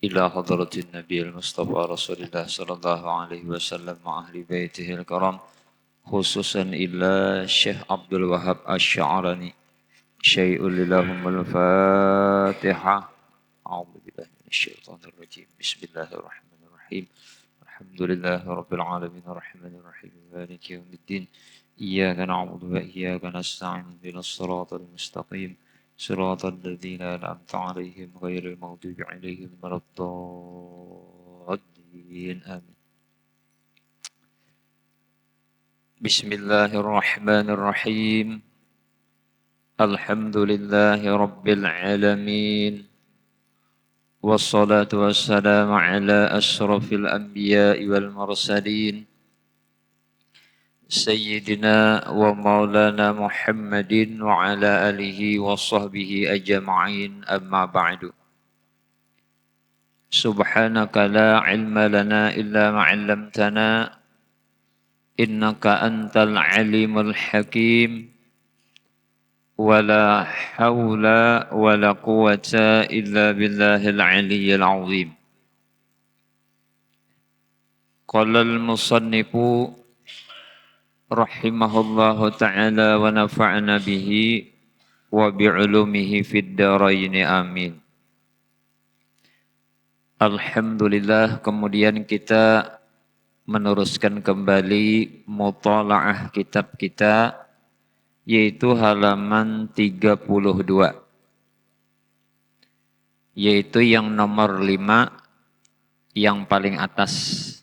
إلى حضرة النبي المصطفى رسول الله صلى الله عليه وسلم وأهل بيته الكرام خصوصا إلى الشيخ عبد الوهاب الشعراني شيء لهم الفاتحة. أعوذ بالله من الشيطان الرجيم. بسم الله الرحمن الرحيم. الحمد لله رب العالمين الرحمن الرحيم مالك يوم الدين. إياك نعبد وإياك نستعين اهدنا الصراط المستقيم صراط الذين أنعمت عليهم غير المغضوب عليهم ولا الضالين آمين. بسم الله الرحمن الرحيم. الحمد لله رب العالمين والصلاة والسلام على أشرف الأنبياء والمرسلين سيدنا ومولانا محمد وعلى آله وصحبه أجمعين أما بعد. سبحانك لا علم لنا إلا ما علمتنا إنك أنت العليم الحكيم ولا حول ولا قوة إلا بالله العلي العظيم. قال المصنف رحمه الله تعالى ونفعنا به وبعلومه في الدارين آمين. Alhamdulillah, kemudian kita meneruskan kembali mutalaah kitab kita yaitu halaman 32, yaitu yang nomor 5 yang paling atas,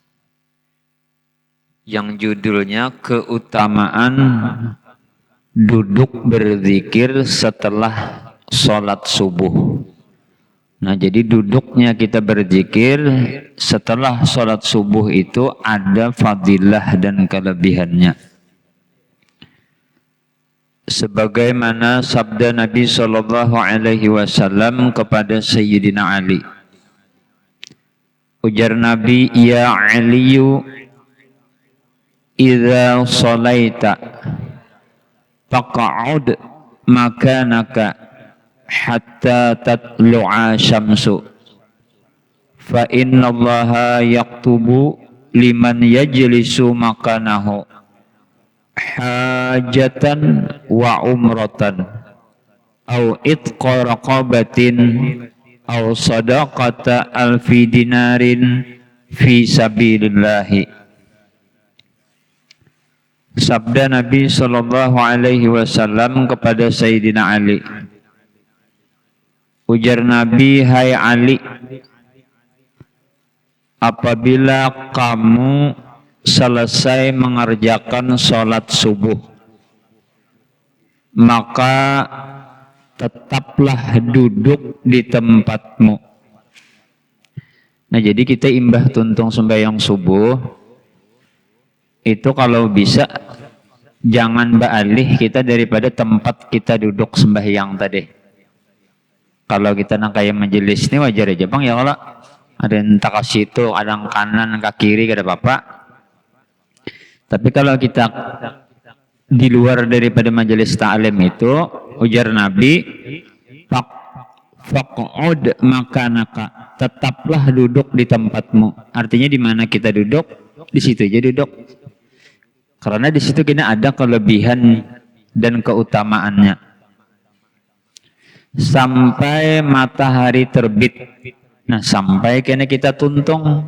yang judulnya keutamaan duduk berzikir setelah sholat subuh. Nah, jadi duduknya kita berzikir setelah sholat subuh itu ada fadilah dan kelebihannya. Sebagaimana sabda Nabi Shallallahu Alaihi Wasallam kepada Sayyidina Ali. Ujar Nabi, Ya Aliyu, idza shalaita faq'ud makanaka hatta tatlu'a syamsu fa innallaha yaktubu liman yajlisu makanahu hajatan wa umratan au itqa raqabatin au sadaqata alfi dinarin fi sabilillahi. Sabda Nabi Sallallahu Alaihi Wasallam kepada Sayyidina Ali. Ujar Nabi, hai Ali, apabila kamu selesai mengerjakan sholat subuh, maka tetaplah duduk di tempatmu. Nah, jadi kita imbah tuntung sembahyang subuh, itu kalau bisa jangan beralih kita daripada tempat kita duduk sembahyang tadi. Kalau kita nak kayak majelis ini wajar aja bang ya, kalau ada yang tak kasih itu, ada yang kanan, ke kiri, ada apa-apa. Tapi kalau kita di luar daripada majelis ta'lim itu, ujar Nabi, faq'ud makanaka, tetaplah duduk di tempatmu. Artinya di mana kita duduk, di situ aja duduk. Karena di situ kita ada kelebihan dan keutamaannya. Sampai matahari terbit. Nah, sampai kena kita tuntung.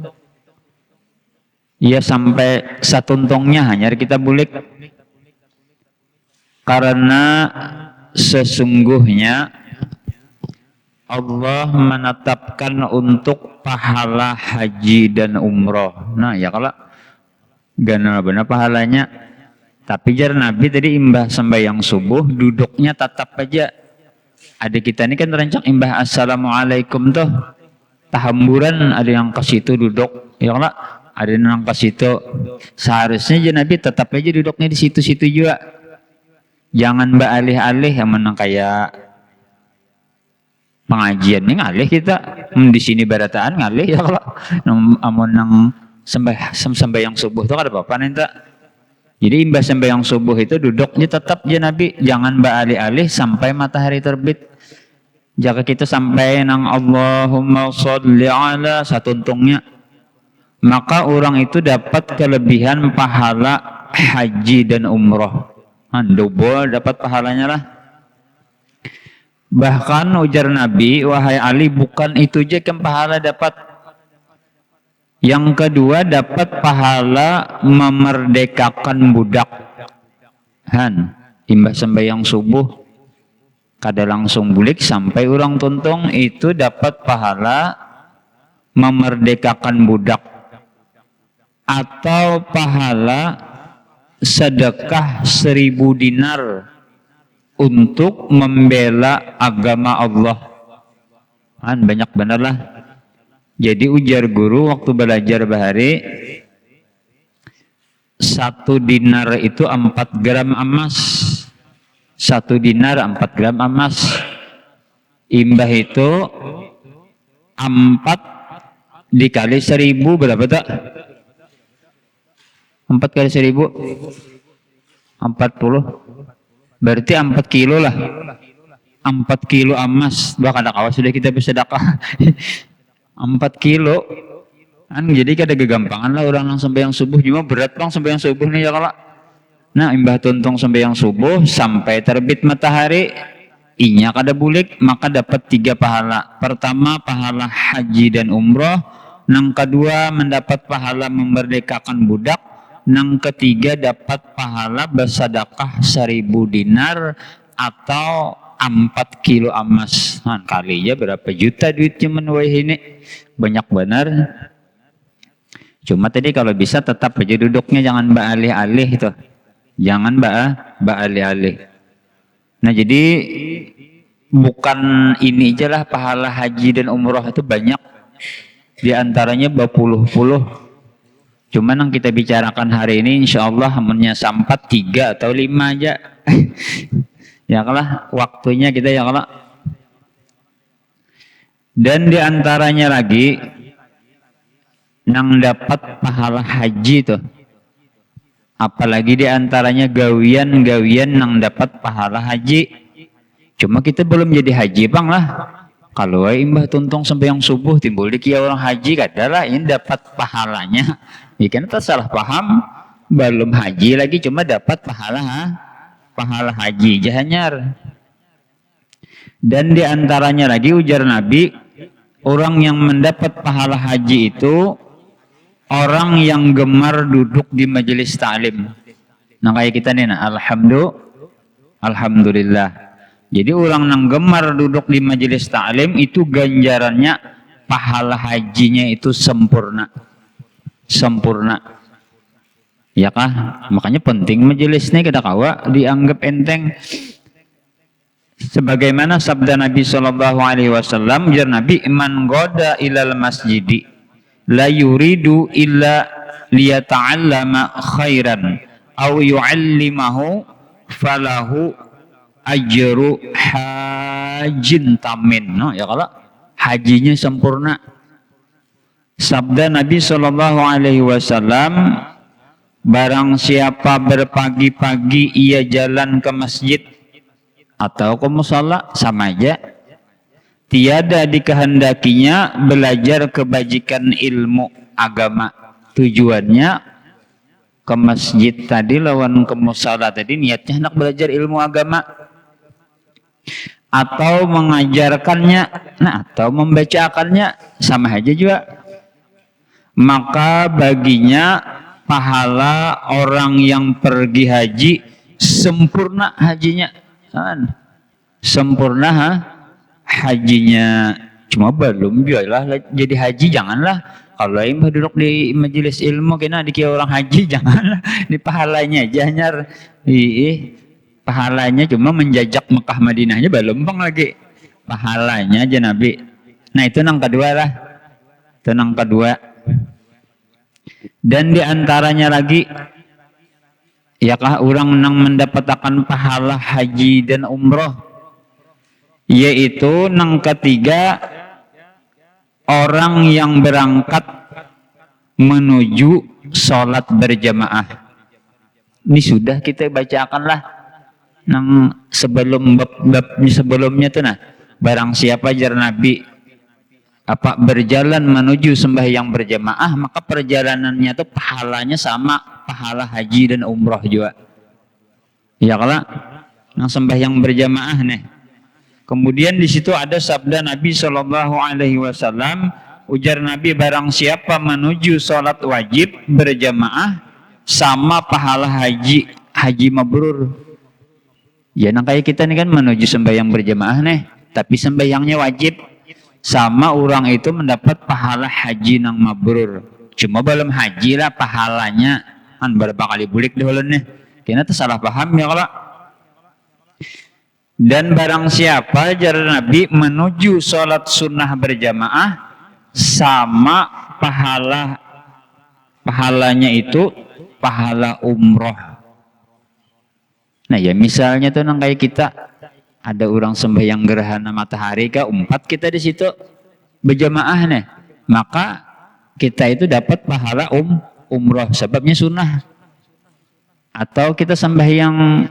Ya, sampai satuntungnya hanya kita bulik. Karena sesungguhnya Allah menetapkan untuk pahala haji dan umroh. Nah, ya kalau benar-benar pahalanya. Tapi jar Nabi tadi imbah sembahyang subuh, duduknya tetap aja. Ada kita ini kan terancang imbah assalamualaikum tuh tahamburan, ada yang ke situ duduk, ya Allah, ada yang ke situ. Seharusnya aja Nabi tetap aja duduknya di situ-situ juga. Jangan beralih-alih yang menang kayak pengajian nih ngalih kita. Di sini barataan ngalih ya Allah. Amun nang sembahyang subuh tuh ada apa-apa nih tak? Jadi imbas sembahyang subuh itu duduknya tetap aja Nabi, jangan beralih-alih sampai matahari terbit. Jika kita sampai nang Allahumma sholli ala satuntungnya, maka orang itu dapat kelebihan pahala haji dan umroh. Double dapat pahalanya lah. Bahkan ujar Nabi, wahai Ali, bukan itu aja yang pahala dapat. Yang kedua dapat pahala memerdekakan budak. Imbah sembahyang subuh kada langsung bulik sampai orang tuntung itu dapat pahala memerdekakan budak atau pahala sedekah 1000 dinar untuk membela agama Allah. Banyak benar lah. Jadi ujar guru waktu belajar bahari, 1 dinar itu 4 gram emas. 1 dinar 4 gram emas. Imbah itu 4 dikali 1000 berapa tak? 4 kali 1000 40. Berarti 4 kilo lah. 4 kilo emas. Bahkan kawas sudah kita bisa sedekah. 4 kilo. Jadi kada kegampangan lah orang yang sembahyang subuh. Cuma berat bang sembahyang subuh nih ya kalau. Nah, imbah tuntung sembahyang subuh sampai terbit matahari, inya kada bulik, maka dapat 3 pahala. Pertama, pahala haji dan umroh. Yang kedua, mendapat pahala memerdekakan budak. Yang ketiga, dapat pahala bersedekah 1000 dinar atau 4 kilo emas. Kalinya berapa juta duit cuman wah ini. Banyak benar. Cuma tadi kalau bisa tetap aja duduknya, jangan alih-alih itu. Jangan alih-alih. Nah jadi bukan ini aja lah pahala haji dan umroh itu banyak. Di antaranya berpuluh-puluh. Cuman yang kita bicarakan hari ini insya Allah hanya sampai 3 atau 5 aja. Ya kalah waktunya kita ya kalah. Dan di antaranya lagi yang dapat pahala haji tuh. Apalagi di antaranya gawian-gawian yang dapat pahala haji. Cuma kita belum jadi haji bang lah. Kalau imbah tuntung sembahyang subuh timbul di kia orang haji kadalah ini dapat pahalanya. Ikan tak salah paham. Belum haji lagi cuma dapat pahala haji jahanyar. Dan di antaranya lagi ujar Nabi, orang yang mendapat pahala haji itu orang yang gemar duduk di majelis ta'lim. Nah kayak kita nih, alhamdulillah. Jadi orang yang gemar duduk di majelis ta'lim itu ganjarannya pahala hajinya itu sempurna. Ya kah? Makanya penting majelis ini kita kawa dianggap enteng. Sebagaimana sabda Nabi SAW, ujar Nabi, man goda ilal masjidi la yuridu illa liyata'allama khairan aw yu'allimahu falahu ajru hajin tamin. No, ya kalau hajinya sempurna. Sabda Nabi SAW, barang siapa berpagi-pagi ia jalan ke masjid atau ke musala, sama aja. Tiada dikehendakinya belajar kebajikan ilmu agama. Tujuannya ke masjid tadi lawan ke musala tadi niatnya hendak belajar ilmu agama. Atau mengajarkannya, atau membacakannya, sama aja juga. Maka baginya pahala orang yang pergi haji sempurna hajinya. Sempurna hajinya. Cuma belum biarlah jadi haji, janganlah. Kalau imbah duduk di majelis ilmu kena dikira orang haji, janganlah. Di pahalanya aja nyar. Pahalanya cuma menjajak Mekah Madinahnya belum bang lagi. Pahalanya aja Nabi. Nah itu yang kedua lah. Itu yang kedua. Dan diantaranya lagi, yakah orang yang mendapatkan pahala haji dan umroh, yaitu yang ketiga, orang yang berangkat menuju sholat berjamaah. Ini sudah kita bacakan lah nang sebelum bab sebelumnya tuh nah. barang siapa jar Nabi berjalan menuju sembahyang berjamaah, maka perjalanannya itu pahalanya sama pahala haji dan umroh juga. Ya kalau yang sembahyang berjamaah nih. Kemudian di situ ada sabda Nabi Shallallahu Alaihi Wasallam, ujar Nabi, barang siapa menuju sholat wajib berjamaah sama pahala haji mabrur. Ya, nah kayak kita nih kan menuju sembahyang berjamaah nih, tapi sembahyangnya wajib, sama orang itu mendapat pahala haji nang mabrur. Cuma belum haji lah pahalanya kan berapa kali bulik dulu nih. Kena tuh salah paham ya kalau. Dan barang siapa jar Nabi menuju sholat sunnah berjamaah sama pahalanya itu pahala umroh. Nah ya misalnya tuh nang kayak kita ada orang sembahyang gerhana matahari ke-4 kita di situ berjamaah nih, maka kita itu dapat pahala umroh sebabnya sunnah. Atau kita sembahyang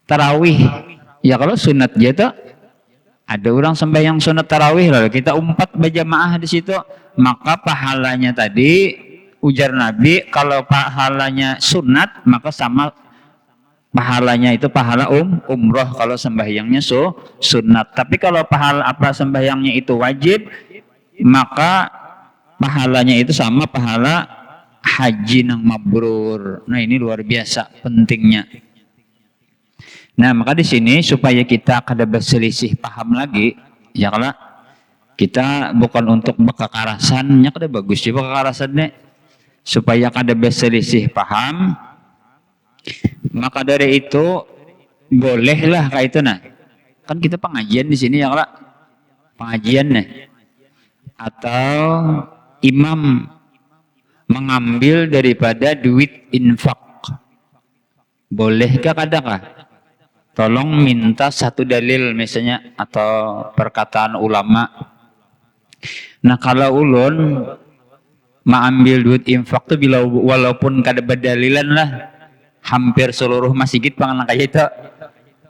tarawih, ya kalau sunat gitu, ada orang sembahyang sunat tarawih lalu kita 4 berjamaah di situ, maka pahalanya tadi ujar Nabi kalau pahalanya sunat maka sama pahalanya itu pahala umroh kalau sembahyangnya sunat. Tapi kalau pahala sembahyangnya itu wajib, maka pahalanya itu sama pahala haji nang mabrur. Nah ini luar biasa pentingnya. Nah maka di sini supaya kita kada berselisih paham lagi, ya kalau kita bukan untuk bekakarasannya kada bagus sih bekakarasannya, supaya kada berselisih paham, maka dari itu bolehlah kayak itu nah. Kan kita pengajian di sini ya kalau pengajian nih, atau imam mengambil daripada duit infak, bolehkah kadakah? Tolong minta satu dalil misalnya atau perkataan ulama. Nah kalau ulun mengambil duit infak tuh bila walaupun kada berdalilan lah, hampir seluruh masjid panganan kayak itu.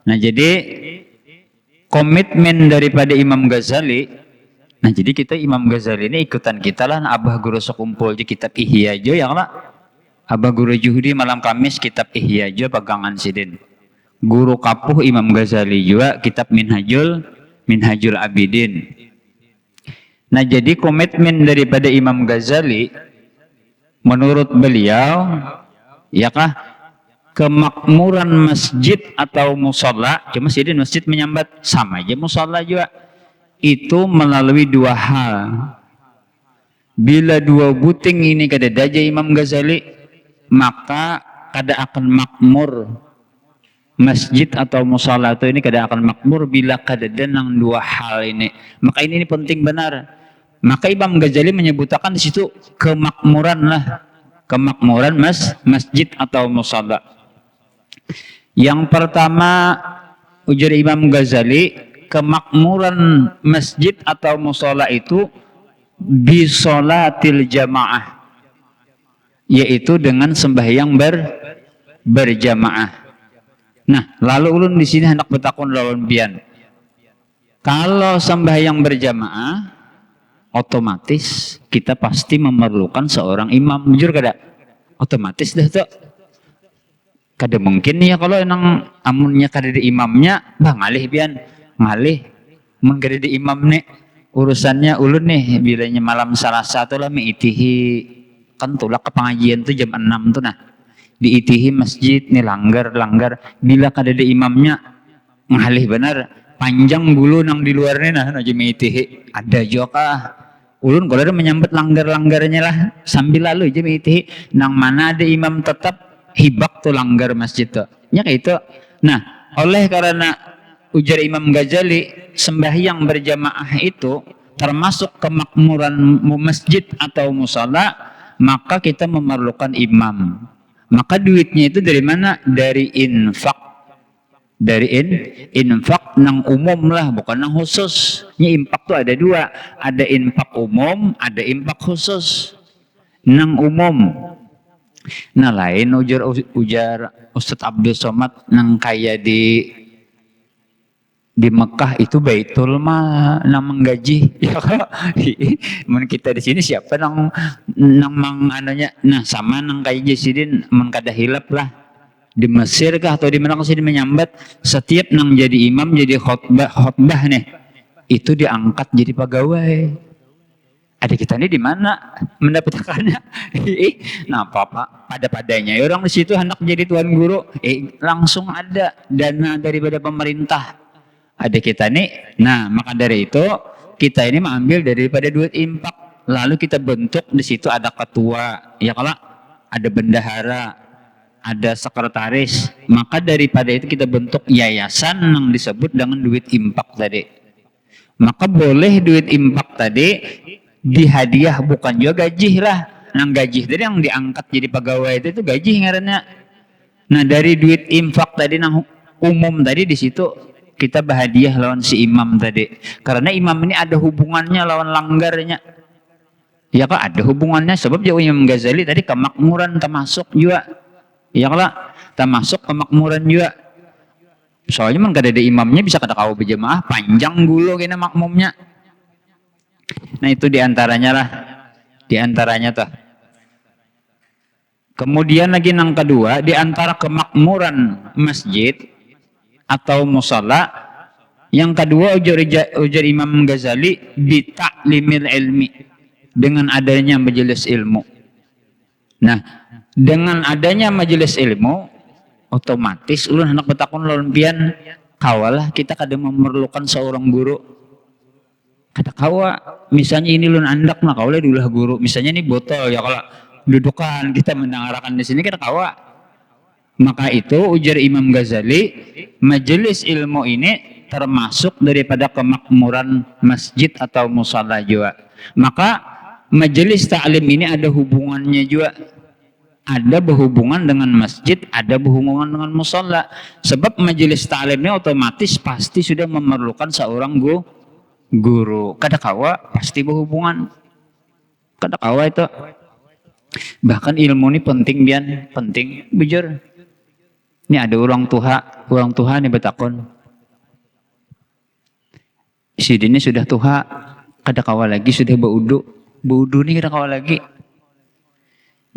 Nah jadi komitmen daripada Imam Ghazali. Nah jadi kita Imam Ghazali ini ikutan kita lah. Abah guru sekumpul di kitab Ihya jo ya lah. Abah guru Juhdi malam Kamis kitab Ihya jo pegangan sidin. Guru kapuh Imam Ghazali juga kitab Minhajul Abidin. Nah jadi komitmen daripada Imam Ghazali menurut beliau ya kah kemakmuran masjid atau musola, cuma sidin masjid menyambat sama aja musola juga, itu melalui 2 hal. Bila 2 buting ini kada daja Imam Ghazali, maka kada akan makmur masjid atau musola itu ini kada akan makmur bila kada denang 2 hal ini. Maka ini penting benar. Maka Imam Ghazali menyebutkan di situ kemakmuran lah, kemakmuran masjid atau musola. Yang pertama ujar Imam Ghazali, kemakmuran masjid atau musola itu bisolatil jamaah, yaitu dengan sembahyang berjamaah. Nah, lalu ulun di sini hendak bertakun lawan pian. Kalau sembahyang berjamaah, otomatis kita pasti memerlukan seorang imam. Jujur kada? Otomatis dah tuh. Kada mungkin nih ya kalau enang amunnya kada di imamnya, bah ngalih pian, ngalih. Mun kada di imam nih, urusannya ulun nih bilanya malam Selasa tuh lah miitihi kan tulak ke pengajian tuh jam 6 tuh nah. Diitihi masjid nih langgar bila kada ada imamnya ngalih benar panjang bulu nang di luarnya nah aja miitihi ada juga ulun kalau ada menyambut langgar-langgarnya lah sambil lalu aja miitihi nang mana ada imam tetap hibak tuh langgar masjid tuh nya kayak itu. Nah oleh karena ujar Imam Ghazali sembahyang berjamaah itu termasuk kemakmuran masjid atau musala, maka kita memerlukan imam. Maka duitnya itu dari mana? Dari infak. Dari infak nang umum lah, bukan nang khusus. Ini infak tuh ada 2. Ada infak umum, ada infak khusus. Nang umum. Nah lain ujar Ustadz Abdul Somad nang kaya di Di Mekah itu Baitul Mal nang menggaji. Ya kalau mun kita di sini siapa nang mang anunya. Nah sama nang kayak Sidin mun kada hilap lah. Di Mesir kah atau di mana sini menyambat setiap nang jadi imam jadi khotbah nih itu diangkat jadi pegawai. Ada kita ini di mana mendapatkannya? Nah, apa pada padanya. Ya, orang di situ hendak jadi tuan guru, langsung ada dana daripada pemerintah. Ada kita nih. Nah, maka dari itu kita ini mengambil daripada duit impak. Lalu kita bentuk di situ ada ketua, ya kalau ada bendahara, ada sekretaris. Maka daripada itu kita bentuk yayasan yang disebut dengan duit impak tadi. Maka boleh duit impak tadi dihadiah, bukan juga gaji lah. Nang gaji tadi yang diangkat jadi pegawai itu gaji ngarannya. Nah dari duit infak tadi nang umum tadi di situ kita berhadiah lawan si imam tadi. Karena imam ini ada hubungannya lawan langgarnya. Ya kok ada hubungannya sebab jauh Imam Ghazali tadi kemakmuran termasuk juga. Ya kalau termasuk kemakmuran juga. Soalnya man kada ada imamnya bisa kada kau berjemaah panjang gulo kena makmumnya. Nah itu diantaranya lah, diantaranya tuh. Kemudian lagi yang kedua, diantara kemakmuran masjid atau musala, yang kedua ujar Imam Ghazali bita'limil ilmi, dengan adanya majelis ilmu. Nah dengan adanya majelis ilmu, otomatis ulun hendak betakun lawan pian kawalah kita kadang memerlukan seorang guru. Kata kawa, misalnya ini lun andak nah kaulah diulah guru. Misalnya ini botol ya kalau dudukan kita mendengarkan di sini kata kawa. Maka itu ujar Imam Ghazali, majelis ilmu ini termasuk daripada kemakmuran masjid atau musala juga. Maka majelis ta'lim ini ada hubungannya juga. Ada berhubungan dengan masjid, ada berhubungan dengan musala. Sebab majelis ta'lim ini otomatis pasti sudah memerlukan seorang guru. Kada kawa pasti berhubungan. Kada kawa itu. Bahkan ilmu ini penting bian, penting bujur. Ini ada orang tua nih betakon. Si ini sudah tua, kada kawa lagi sudah baudu nih kada kawa lagi.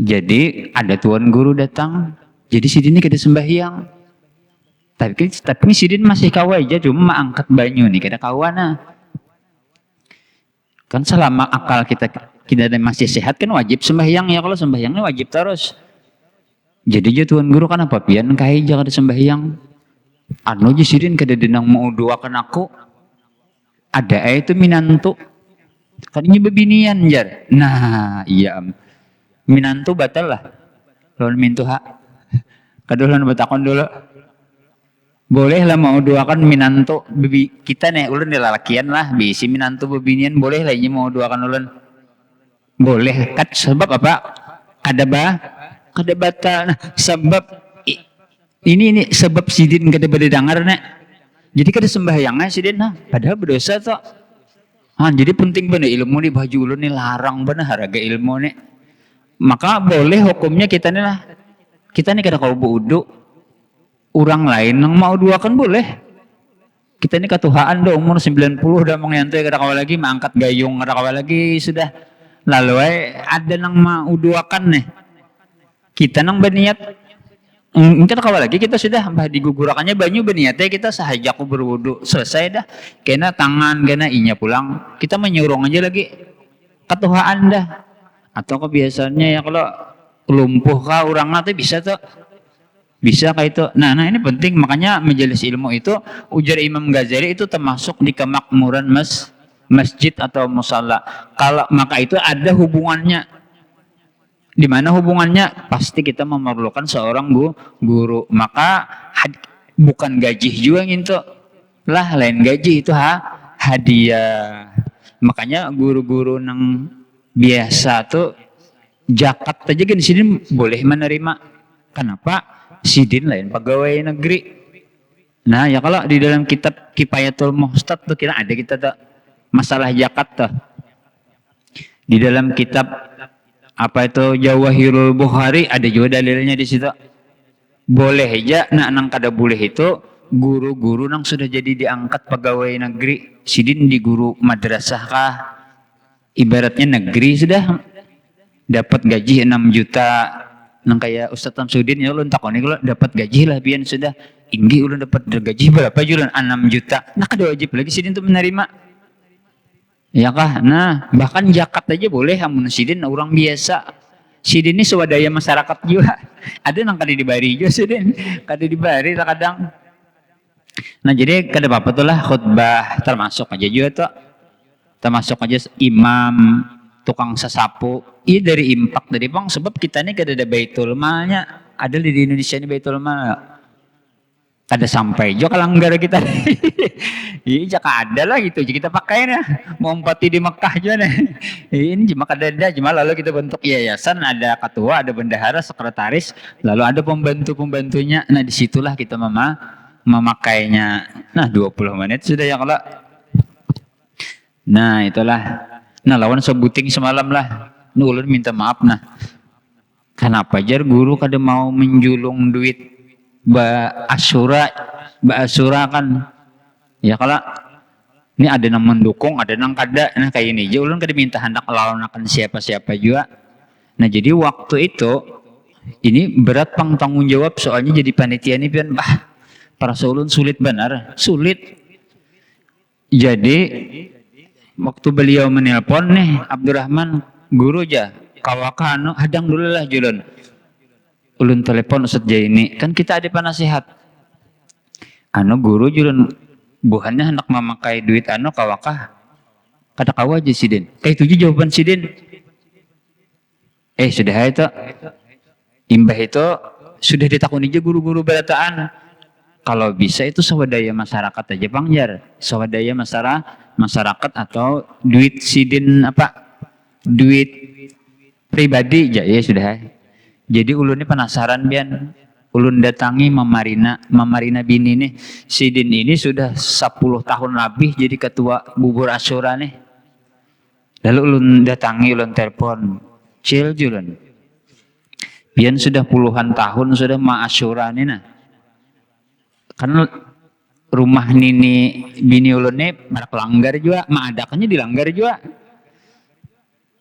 Jadi ada tuan guru datang, jadi si ini kada sembahyang. Tapi si masih kawa aja, cuma angkat banyu nih kada kawa nah. Kan selama akal kita masih sehat kan wajib sembahyang ya, kalau sembahyangnya wajib terus. Jadi aja tuan guru kan apa pian kai jangan sembahyang. Anu aja sirin kada dinang mau doakan aku. Ada itu minantu. Kan ini bebinian jar. Nah, iya. Minantu batal lah. Lawan mintu hak. Kadulan betakon dulu. Boleh lah mau doakan minantu kita nih ulun lalakian lah bisi minantu bebinian boleh lah ini mau doakan ulun. Boleh kat sebab apa? Kada batal. Nah, sebab ini sebab sidin kada berdengar nek. Jadi kada sembahyangnya sidin nah padahal berdosa toh. Jadi penting bener ilmu nih baju ulun nih larang bener harga ilmu nih. Maka boleh hukumnya kita nih lah. Kita nih kada kau beuduk. Orang lain yang mau duakan boleh. Kita ini ketuhaan do umur 90 udah menyantai kada kawa lagi mengangkat gayung kada kawa lagi sudah. Lalu ada yang mau duakan nih. Kita nang berniat kada kawa lagi kita sudah digugurakannya banyu berniatnya kita sahajaku berwudu selesai dah. Kena tangan kena inya pulang. Kita menyurung aja lagi ketuhaan dah. Atau kebiasaannya ya kalau lumpuh kah orang nanti bisa tuh. Bisa kayak itu. Nah ini penting makanya majelis ilmu itu ujar Imam Ghazali itu termasuk di kemakmuran masjid atau musala. Kalau maka itu ada hubungannya. Di mana hubungannya? Pasti kita memerlukan seorang guru. Maka bukan gaji juga gitu. Lah lain gaji itu hadiah. Makanya guru-guru yang biasa tuh zakat aja kan di sini boleh menerima. Kenapa? Sidin lain pegawai negeri. Nah ya kalau di dalam kitab Kifayatul Muhstad tuh kita ada kita tuh masalah zakat tuh. Di dalam kitab apa itu Jawahirul Bukhari ada juga dalilnya di situ. Boleh aja nang kada boleh itu guru-guru nang sudah jadi diangkat pegawai negeri, sidin di guru madrasah kah, ibaratnya negeri sudah dapat gaji 6 juta, nang kayak Ustadz Samsudin ya ulun takoni kalau dapat gaji lah bian sudah inggi ulun dapat gaji berapa julan 6 juta, nah kada wajib lagi sidin tuh menerima, ya kah? Nah bahkan zakat aja boleh, amun sidin orang biasa, sidin ini swadaya masyarakat juga, ada nang kada dibari juga sidin, kada dibari kadang. Nah jadi kada apa tuh lah khutbah termasuk aja juga tuh, termasuk aja imam, tukang sesapu, iya dari impak dari bang, sebab kita ini kada ada baitul malnya, ada di Indonesia ini baitul mal, kada sampai juga langgar kita, iya jaka ada lah gitu, jadi kita pakai ya, mau empati di Mekah juga nih, ini cuma kada ada, cuma lalu kita bentuk yayasan, ada ketua, ada bendahara, sekretaris, lalu ada pembantu-pembantunya, nah disitulah kita memakainya, nah 20 menit sudah ya kalau, nah itulah. Nah lawan sebuting semalam lah, nu ulun minta maaf nah, kenapa jar guru kada mau menjulung duit ba asura kan, ya kalau ini ada yang mendukung, ada yang kada, nah kayak ini aja ulun kada minta hendak lawan akan siapa-siapa juga. Nah jadi waktu itu ini berat pang tanggung jawab, soalnya jadi panitia ini pian bah para ulun sulit benar, sulit. Jadi waktu beliau menelpon nih Abdurrahman guru aja kawaka anu hadang dulu lah julun, ulun telepon Ustadz Jaini, kan kita ada penasihat anu guru julun buhannya hendak memakai duit anu kawaka kada kawa aja sidin, kayak itu jawaban sidin, sudah itu imbah itu sudah ditakuni aja guru-guru berataan, kalau bisa itu swadaya masyarakat aja pangjar, swadaya masyarakat atau duit sidin apa duit pribadi aja ya sudah. Jadi ulun ini penasaran bian, ulun datangi Mamarina bini nih, sidin ini sudah 10 tahun lebih jadi ketua bubur asyura nih, lalu ulun datangi, ulun telepon cil julan bian sudah puluhan tahun sudah ma asyura nih nah, karena rumah nini bini ulun nih marak langgar juga, adakannya dilanggar juga,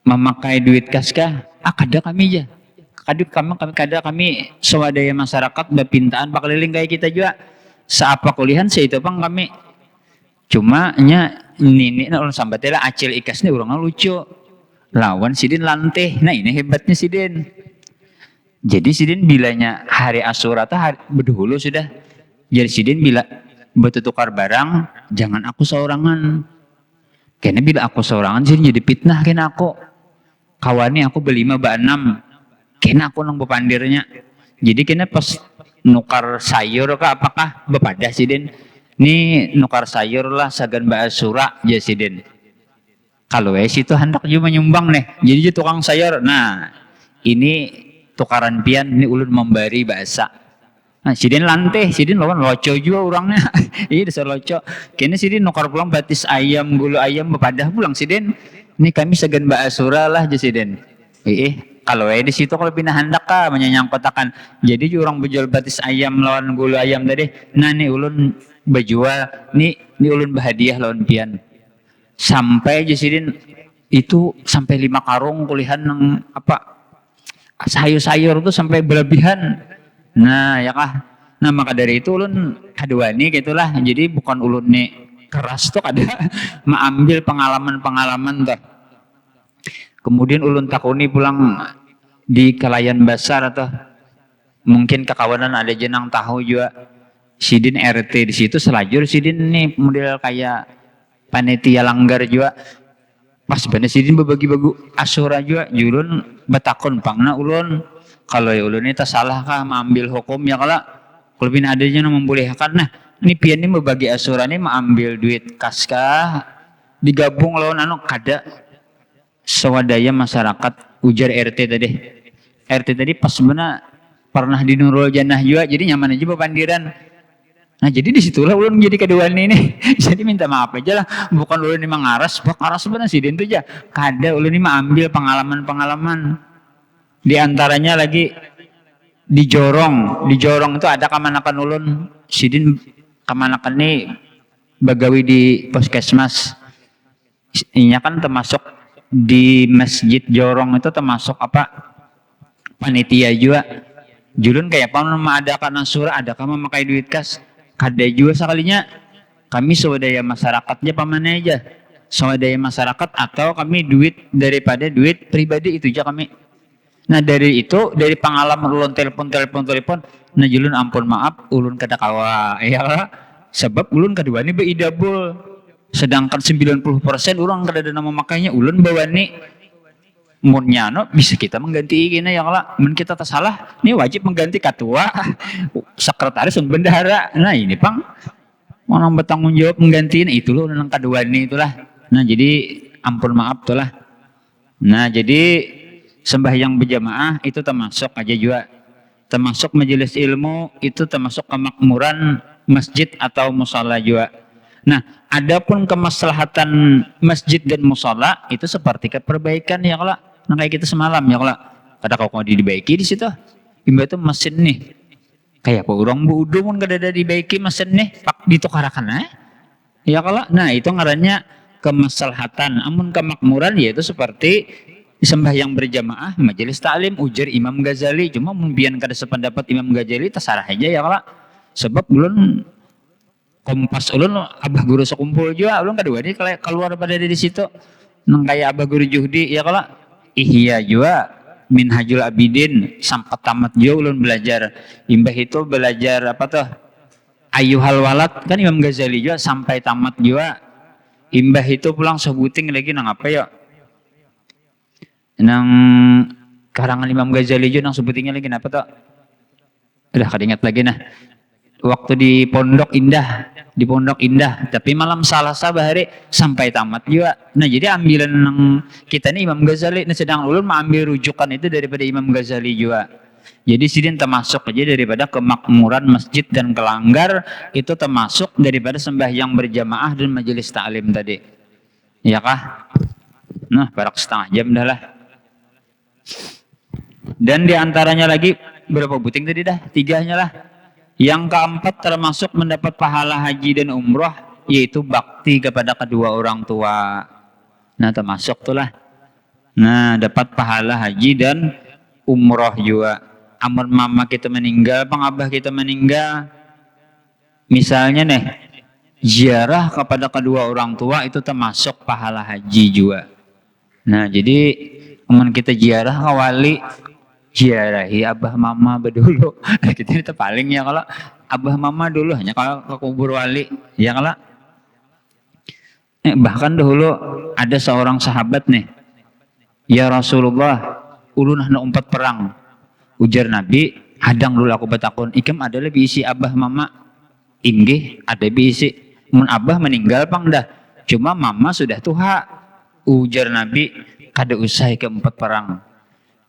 memakai duit kas kah, kada kami aja, kami swadaya masyarakat bapintaan pakeliling kayak kita juga, seapa kulihan itu pang kami, cuma nya nini na ulun sambatnya lah acil ikas nih orangnya lucu, lawan sidin lanteh, nah ini hebatnya sidin. Jadi sidin bilanya hari asyura tuh hari berdahulu sudah, jadi sidin bila betul tukar barang, jangan aku seorangan. Karena bila aku seorangan sih jadi fitnah kena aku. Kawani aku berlima enam, kena aku nang bepandirnya. Jadi kena pas nukar sayur kah apakah bepada sidin? Ini nukar sayur lah sagan Asura ya sidin. Kalau itu hendak juga menyumbang nih. Jadi dia tukang sayur. Nah ini tukaran pian, ini ulun memberi bahasa. Nah, sidin lanteh, sidin lawan loco juga orangnya. Iya dasar loco. Kini sidin nukar pulang batis ayam, gulu ayam bepadah pulang sidin. Ini kami segan Asura lah aja sidin. Kalau di situ kalau pindah hendak kah menyanyang kotakan. Jadi orang berjual batis ayam lawan gulu ayam tadi. Nah nih ulun berjual, nih ulun bahadiah lawan pian. Sampai aja sidin itu sampai 5 karung kulihan nang apa sayur-sayur tuh sampai berlebihan. Nah ya kah, nah maka dari itu ulun kaduani gitulah, jadi bukan ulun nih keras tuh ada mengambil pengalaman-pengalaman tuh. Kemudian ulun takuni pulang di Kalayan Basar atau mungkin kekawanan ada jenang tahu juga sidin RT di situ selajur sidin nih model kayak panitia langgar juga. Pas bener sidin berbagi-bagi asyura juga, julun betakon pangna ulun. Kalau ya ulun itu salah kah mengambil hukum ya kalau lebih adanya yang membolehkan. Nah ini pian ini membagi asyura ini mengambil duit kas kah digabung lawan anu kada swadaya masyarakat ujar RT tadi. RT tadi pas bener pernah di Nurul Jannah juga, jadi nyaman aja bepandiran. Nah jadi disitulah ulun menjadi keduaan ini. Jadi minta maaf aja lah, bukan ulun ini mengaras, aras sebenarnya sidin itu aja. Kada ulun ini mengambil pengalaman-pengalaman. Di antaranya lagi di Jorong itu ada kamanakan ulun sidin kamanakan nih bagawi di puskesmas. Ini kan termasuk di masjid Jorong itu termasuk apa panitia juga. Julun kayak apa mengadakan surah, ada kamu memakai duit kas, kada juga sekalinya kami swadaya masyarakatnya pamannya aja, swadaya masyarakat atau kami duit daripada duit pribadi itu aja kami. Nah dari itu dari pengalaman ulun telepon, nah julun ampun maaf ulun kada kawa, ya lah. Sebab ulun kedua ini beidabul, sedangkan 90% orang kada ada nama makanya ulun bawa nih munnya bisa kita mengganti ini ya lah, men kita tak salah ini wajib mengganti ketua sekretaris dan bendahara. Nah ini pang orang bertanggung jawab menggantiin itu loh nang kedua ini itulah. Nah jadi ampun maaf tuh lah. Nah jadi sembahyang berjamaah itu termasuk aja juga, termasuk majelis ilmu itu termasuk kemakmuran masjid atau musala juga. Nah, adapun kemaslahatan masjid dan musala itu seperti perbaikan ya kalau nah kayak kita semalam ya kalau kada kau dibaiki di situ. Imba itu mesin nih. Kayak apa orang budu pun kada ada dibaiki mesin nih, pak ditukarakan ya kalau nah itu ngarannya kemaslahatan. Amun kemakmuran yaitu seperti sembahyang berjamaah, majelis taklim, ujar Imam Ghazali. Cuma mungkin kada sependapat Imam Ghazali terserah aja ya kalau sebab ulun kompas ulun abah guru sekumpul juga ulun kedua ini keluar pada di situ nang kayak abah guru Juhdi ya kalau ihya juga Minhajul Abidin sampai tamat juga ulun belajar. Imbah itu belajar apa tuh Ayyuhal Walad kan Imam Ghazali juga sampai tamat juga. Imbah itu pulang sebuting lagi nang apa ya nang karangan Imam Ghazali juga nang sebutingnya lagi apa tuh udah kadingat lagi nah waktu di Pondok Indah, tapi malam Salasa bahari sampai tamat juga. Nah jadi ambilan yang kita ini Imam Ghazali, nah sedang ulun mengambil rujukan itu daripada Imam Ghazali juga. Jadi sidin termasuk aja daripada kemakmuran masjid dan kelanggar itu termasuk daripada sembahyang berjamaah dan majelis taklim tadi, ya kah? Nah barak setengah jam dah lah. Dan diantaranya lagi berapa buting tadi dah? 3-nya lah. Yang keempat termasuk mendapat pahala haji dan umroh yaitu bakti kepada kedua orang tua. Nah termasuk itulah. Nah dapat pahala haji dan umroh juga. Amun mama kita meninggal, pengabah kita meninggal, misalnya nih ziarah kepada kedua orang tua itu termasuk pahala haji juga. Nah jadi amun kita ziarah ke wali, ziarahi abah mama dulu. Kita itu paling ya kalau abah mama dulu hanya kalau ke kubur wali ya kalau bahkan dahulu ada seorang sahabat nih, ya Rasulullah ulun hendak umpat perang. Ujar Nabi, hadang dulu aku betakun ikam ada lebih isi abah mama inggih ada isi mun abah meninggal pang dah cuma mama sudah tua. Ujar Nabi kada usah ikam umpat perang,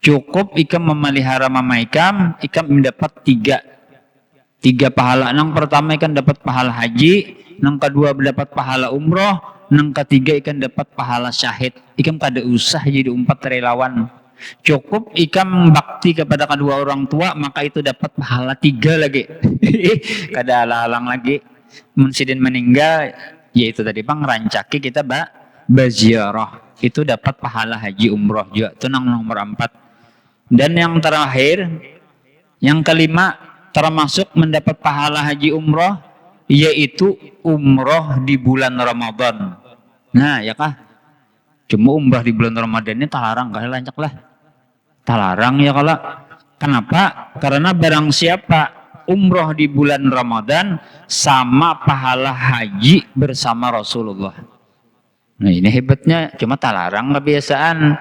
cukup ikam memelihara mama ikam mendapat tiga pahala. Nang pertama ikan dapat pahala haji, nang kedua mendapat pahala umroh, nang ketiga ikan dapat pahala syahid. Ikam kada usah jadi umpat relawan, cukup ikam bakti kepada kedua orang tua maka itu dapat pahala 3 lagi. Kada halang lagi mensidin meninggal yaitu tadi bang rancaki kita baziarah itu dapat pahala haji umroh juga itu nang nomor 4. Dan yang terakhir, yang kelima termasuk mendapat pahala haji umroh yaitu umroh di bulan Ramadan. Nah ya kah? Cuma umroh di bulan Ramadan ini talarang kali lancak lah. Talarang ya kalau kenapa? Karena barang siapa umroh di bulan Ramadan sama pahala haji bersama Rasulullah. Nah ini hebatnya, cuma talarang kebiasaan.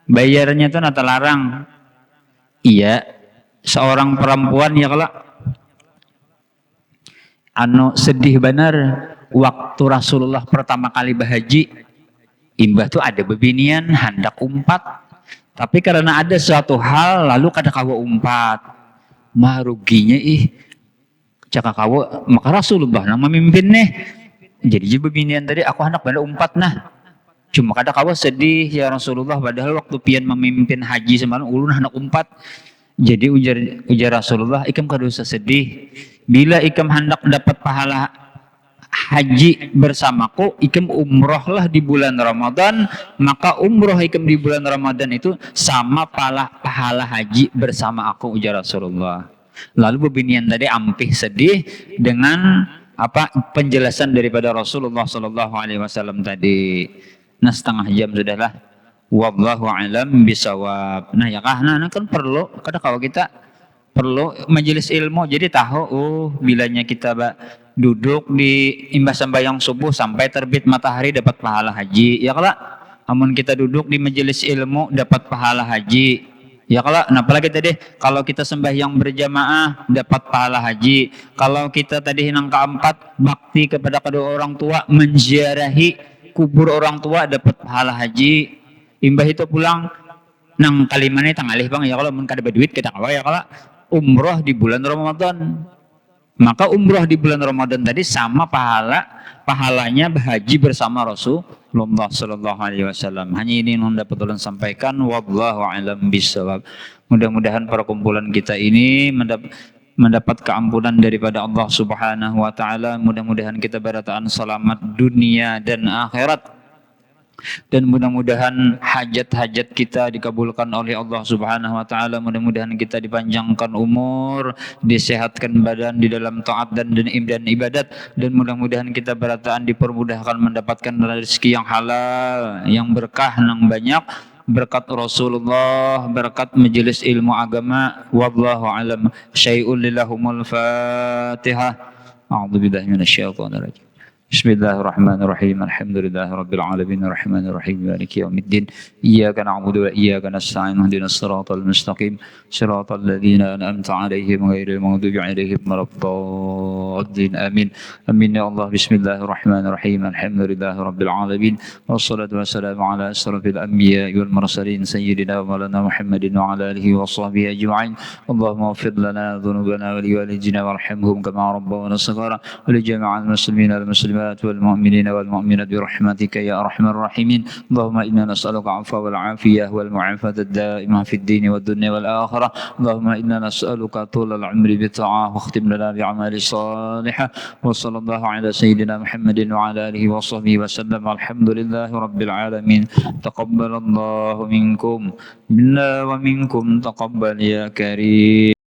Bayarnya tuh nata larang. Iya, seorang perempuan ya kalau sedih benar waktu Rasulullah pertama kali berhaji, imbah tuh ada bebinian hendak umpat, tapi karena ada suatu hal lalu kada kawa umpat, mah ruginya cakap kawa maka Rasulullah yang memimpin nih, jadi bebinian tadi aku hendak pada umpat nah. Cuma kada kawa sedih ya Rasulullah padahal waktu pian memimpin haji semalam ulun hendak umpat. Jadi ujar Rasulullah, ikam kada usah sedih. Bila ikam hendak dapat pahala haji bersamaku, ikam umrohlah di bulan Ramadan, maka umroh ikam di bulan Ramadan itu sama pahala haji bersama aku, ujar Rasulullah. Lalu bebinian tadi ampih sedih dengan apa penjelasan daripada Rasulullah Shallallahu Alaihi Wasallam tadi. Nah, setengah jam sudahlah. Wallahu alam bisawab. Nah ya kah, nah kan perlu kadang kalau kita perlu majelis ilmu jadi tahu bilanya kita duduk di imbas sembahyang subuh sampai terbit matahari dapat pahala haji. Ya kalau amun kita duduk di majelis ilmu dapat pahala haji. Ya kalau nah apalagi tadi kalau kita sembahyang berjamaah dapat pahala haji. Kalau kita tadi yang keempat bakti kepada kedua orang tua, menziarahi kubur orang tua dapat pahala haji. Imbah itu pulang nang kalimannya tangalih bang ya kalau mun kada berduit kita kawa ya kalau umroh di bulan Ramadan, maka umroh di bulan Ramadan tadi sama pahalanya haji bersama Rasulullah Sallallahu Alaihi Wasallam. Hanya ini yang dapat ulun sampaikan. Wallahu a'lam bishawab. Mudah-mudahan perkumpulan kita ini mendapat keampunan daripada Allah Subhanahu Wa Taala. Mudah-mudahan kita berataan selamat dunia dan akhirat. Dan mudah-mudahan hajat-hajat kita dikabulkan oleh Allah Subhanahu wa taala. Mudah-mudahan kita dipanjangkan umur, disehatkan badan di dalam taat dan ibadat, dan mudah-mudahan kita berataan dipermudahkan mendapatkan rezeki yang halal, yang berkah, yang banyak, berkat Rasulullah, berkat majelis ilmu agama. Wallahu alam. Syai'ul lillahumul Fatihah. A'udzu billahi minasyaitonir rajim. Bismillahirrahmanirrahim. Alhamdulillahi rabbil alamin arrahmanir rahim maliki yaumiddin. Iyyaka na'budu wa iyyaka nasta'in ihdinas siratal mustaqim siratal ladzina an'amta 'alaihim ghairil maghdubi 'alaihim waladdallin. Amin. Amin ya Allah. Bismillahirrahmanirrahim. Alhamdulillahi rabbil alamin wassalatu wassalamu ala asrofil anbiya'i wal mursalin sayyidina wa maulana Muhammadin wa ala alihi wa sahbihi ajma'in. Allahumma ighfir lana dhunubana wa liwalidina warhamhum kama rabbawna shighara wa li jami'il muslimin wal muslimat والمؤمنين والمؤمنات برحمتك يا أرحم الراحمين. اللهم إنا نسألك العفو والعافية والمعافاة الدائمة في الدين والدنيا والآخرة. اللهم إنا نسألك طول العمر بالطاعة واختم لنا بأعمال صالحة. وصلى الله على سيدنا محمد وعلى آله وصحبه وسلم. الحمد لله رب العالمين. تقبل الله منكم منا ومنكم تقبل يا كريم.